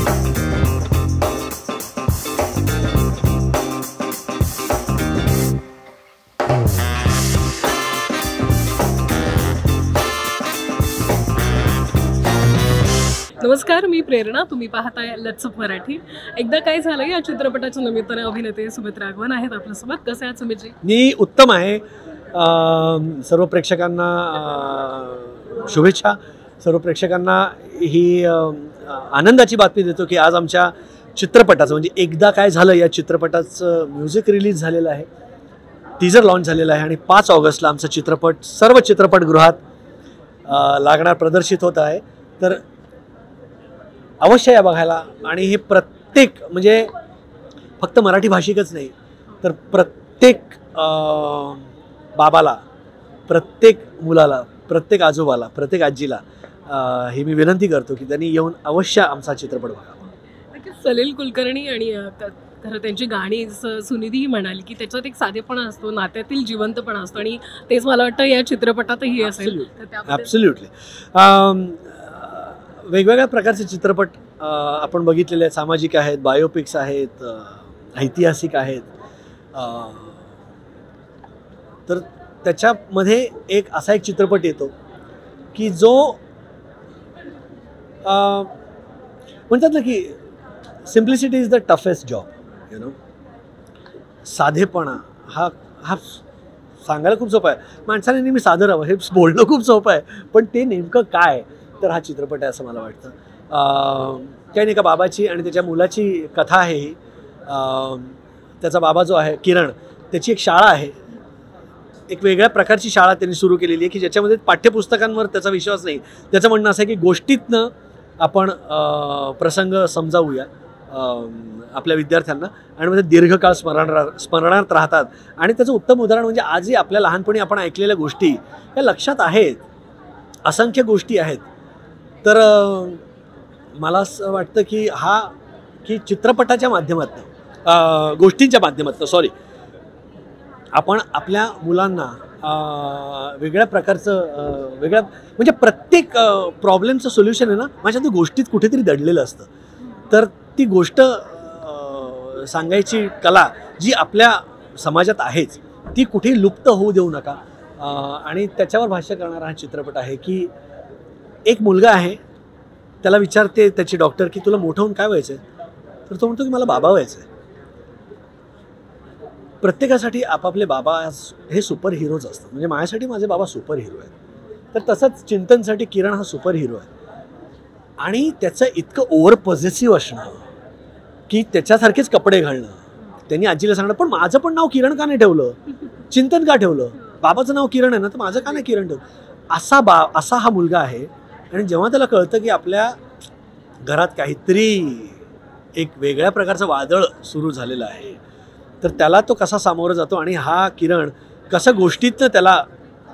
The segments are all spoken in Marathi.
नमस्कार, मी प्रेरणा. तुम्ही पाहताय लेट्स अप मराठी. एकदा काय झालं, या चित्रपटाच्या निमित्ताने अभिनेते सुमित राघवन आहेत आपल्यासोबत. कसे आहात सुमितजी? मी उत्तम आहे. सर्व प्रेक्षकांना शुभेच्छा. सर्व प्रेक्षकांना ही आनंदाची बातमी देतो की आज आमच्या चित्रपटाचं म्हणजे एकदा काय झालं या चित्रपटाचं म्युझिक रिलीज झालेलं आहे, टीजर लॉन्च झालेलं आहे आणि 5 ऑगस्टला आमचा चित्रपट सर्व चित्रपटगृहात लागणार प्रदर्शित होत आहे. तर अवश्य या बघायला. आणि हे प्रत्येक म्हणजे फक्त मराठी भाषिकच नाही तर प्रत्येक बाबाला, प्रत्येक मुलाला, प्रत्येक आजोबाला, प्रत्येक आजीला ही मी विनंती करतो की त्यांनी येऊन अवश्य आमचा चित्रपट बघावा. नक्कीच. सलील कुलकर्णी आणि खरं त्यांची गाणी सुनिधीही म्हणाली की त्याच्यात एक साधेपणा असतो, नात्यातील जिवंतपणा असतो आणि तेच मला वाटतं या चित्रपटातही असेल. ॲब्सोल्युटली. वेगवेगळ्या प्रकारचे चित्रपट आपण बघितलेले आहेत. सामाजिक आहेत, बायोपिक्स आहेत, ऐतिहासिक आहेत. तर त्याच्यामध्ये असा एक चित्रपट येतो की जो म्हणतात ना की simplicity is the toughest job. You know, साधेपणा हा हा सांगायला खूप सोपं आहे. माणसाने नेहमी साधं राहावं हे बोलणं खूप सोपं आहे, पण ते नेमकं काय तर हा चित्रपट आहे असं मला वाटतं. काही नाही का, बाबाची आणि त्याच्या मुलाची कथा आहे ही. त्याचा बाबा जो आहे किरण, त्याची एक शाळा आहे, एक वेगळ्या प्रकारची शाळा त्यांनी सुरू केलेली आहे की ज्याच्यामध्ये पाठ्यपुस्तकांवर त्याचा विश्वास नाही. त्याचं म्हणणं असं आहे की गोष्टीतनं आपण प्रसंग समजावूया आपल्या विद्यार्थ्यांना आणि म्हणजे दीर्घकाळ स्मरणात राहतात. आणि त्याचं उत्तम उदाहरण म्हणजे आजही आपल्या लहानपणी आपण ऐकलेल्या गोष्टी या लक्षात आहेत, असंख्य गोष्टी आहेत. तर मला असं वाटतं की चित्रपटाच्या माध्यमातून, गोष्टींच्या माध्यमातून आपण आपल्या मुलांना वेगळ्या प्रकारचं म्हणजे प्रत्येक प्रॉब्लेमचं सोल्युशन आहे ना माझ्या त्या गोष्टीत कुठेतरी दडलेलं असतं. तर ती गोष्ट सांगायची कला जी आपल्या समाजात आहेच ती कुठेही लुप्त होऊ देऊ नका. आणि त्याच्यावर भाष्य करणारा हा चित्रपट आहे की एक मुलगा आहे, त्याला विचारते त्याची डॉक्टर की तुला मोठं होऊन काय व्हायचं आहे, तर तो म्हणतो की मला बाबा व्हायचं आहे. प्रत्येकासाठी आपापले बाबा हे सुपर हिरोज असतात. म्हणजे माझ्यासाठी माझे बाबा सुपर हिरो आहेत. तर तसंच चिंतनसाठी किरण हा सुपर हिरो आहे. आणि त्याचं इतकं ओव्हर पॉझिटिव्ह असणं की त्याच्यासारखेच कपडे घालणं. त्यांनी आजीला सांगणं पण माझं पण नाव किरण का नाही ठेवलं, चिंतन का ठेवलं, बाबाचं नाव किरण आहे ना तर माझं का नाही किरण ठेवलं. असा हा मुलगा आहे. आणि जेव्हा त्याला कळतं की आपल्या घरात काहीतरी एक वेगळ्या प्रकारचं वादळ सुरू झालेलं आहे तर त्याला तो कसा सामोरं जातो आणि हा किरण कसं गोष्टीतनं त्याला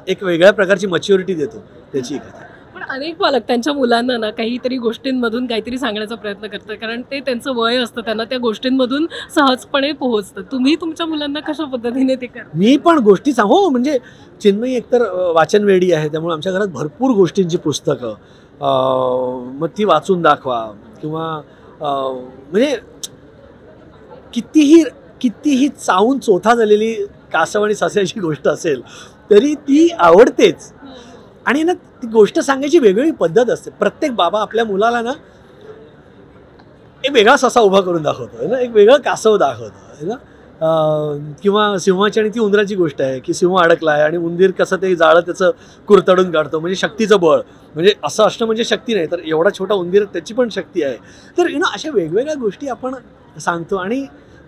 एक वेगळ्या प्रकारची मॅच्युरिटी देतो त्याची कथा. पण अनेक पालक त्यांच्या मुलांना ना काहीतरी गोष्टींमधून काहीतरी सांगण्याचा प्रयत्न करतात कारण ते त्यांचं वय असतं, त्यांना त्या गोष्टींमधून सहजपणे पोहोचतं. तुम्ही तुमच्या मुलांना कशा पद्धतीने ते करता? मी पण गोष्टी हो म्हणजे चिन्मयी एकतर वाचनवेडी आहे, त्यामुळे आमच्या घरात भरपूर गोष्टींची पुस्तकं, मग ती वाचून दाखवा किंवा म्हणजे कितीही चावून चोथा झालेली कासव आणि सस्याची गोष्ट असेल तरी ती आवडतेच. आणि ना ती गोष्ट सांगायची वेगवेगळी पद्धत असते. प्रत्येक बाबा आपल्या मुलाला ना एक वेगळा ससा उभा करून दाखवतो ना, एक वेगळं कासव दाखवतो ना. किंवा सिंहाची आणि ती उंदराची गोष्ट आहे की सिंह अडकला आहे आणि उंदीर कसं ते जाळं त्याचं कुरतडून काढतो, म्हणजे शक्तीचं बळ. म्हणजे असं असणं म्हणजे शक्ती नाही तर एवढा छोटा उंदीर त्याची पण शक्ती आहे. तर अशा वेगवेगळ्या गोष्टी आपण सांगतो आणि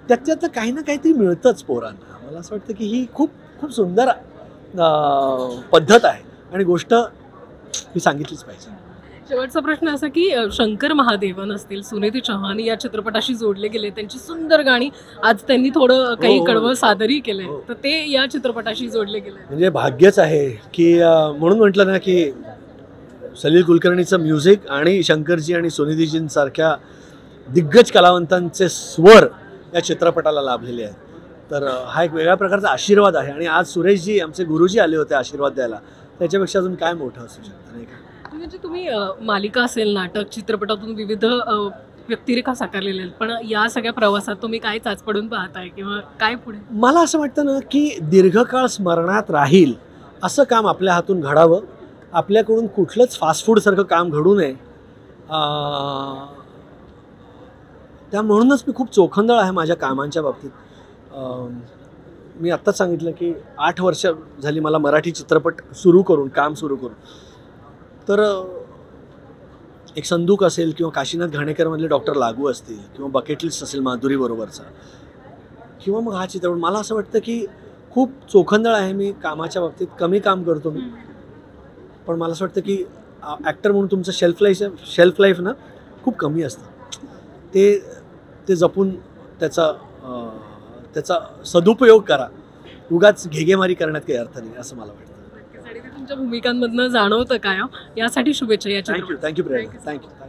त्याच्यात काही ना काहीतरी मिळतंच पोरांना. मला असं वाटतं की ही खूप खूप सुंदर पद्धत आहे आणि गोष्ट ही सांगितलीच पाहिजे. शेवटचा प्रश्न असा की शंकर महादेवन असतील, सुनिधी चौहान या चित्रपटाशी जोडले गेले, त्यांची सुंदर गाणी आज त्यांनी थोडं काही कडवं सादरही केलंय, तर ते या चित्रपटाशी जोडले गेले. म्हणजे भाग्यच आहे की म्हणून म्हटलं ना की सलील कुलकर्णीचं म्युझिक आणि शंकरजी आणि सुनिधीजींसारख्या दिग्गज कलावंतांचे स्वर या चित्रपटाला लाभलेले आहेत. तर हा एक वेगळ्या प्रकारचा आशीर्वाद आहे. आणि आज सुरेशजी आमचे गुरुजी आले होते आशीर्वाद द्यायला, त्याच्यापेक्षा अजून काय मोठं असू शकतं नाही का. म्हणजे तुम्ही मालिका असेल, नाटक, चित्रपटातून विविध व्यक्तिरेखा साकारलेल्या आहेत, पण या सगळ्या प्रवासात तुम्ही काय चाचपडून पाहताय किंवा काय पुढे? मला असं वाटतं ना की दीर्घकाळ स्मरणात राहील असं काम आपल्या हातून घडावं. आपल्याकडून कुठलंच फास्ट फूडसारखं काम घडू नये. त्या म्हणूनच मी खूप चोखंदळ आहे माझ्या कामांच्या बाबतीत. मी आत्ताच सांगितलं की 8 वर्ष झाली मला मराठी चित्रपट काम सुरू करून. तर एक संदूक असेल किंवा काशीनाथ घाणेकरमधले डॉक्टर लागू असतील किंवा बकेट लिस्ट असेल माधुरी बरोबरचा, किंवा मग हा चित्रपट, मला असं वाटतं की खूप चोखंदळ आहे मी कामाच्या बाबतीत. कमी काम करतो मी, पण मला असं वाटतं की ॲक्टर म्हणून तुमचं शेल्फ लाईफ ना खूप कमी असतं. ते जपून त्याचा सदुपयोग करा. उगाच घेगेमारी करण्यात काही अर्थ नाही असं मला वाटतं. तुमच्या भूमिकांमधनं जाणवतं काय यासाठी शुभेच्छा या चित्रपटात. Thank you Priyanka, thank you.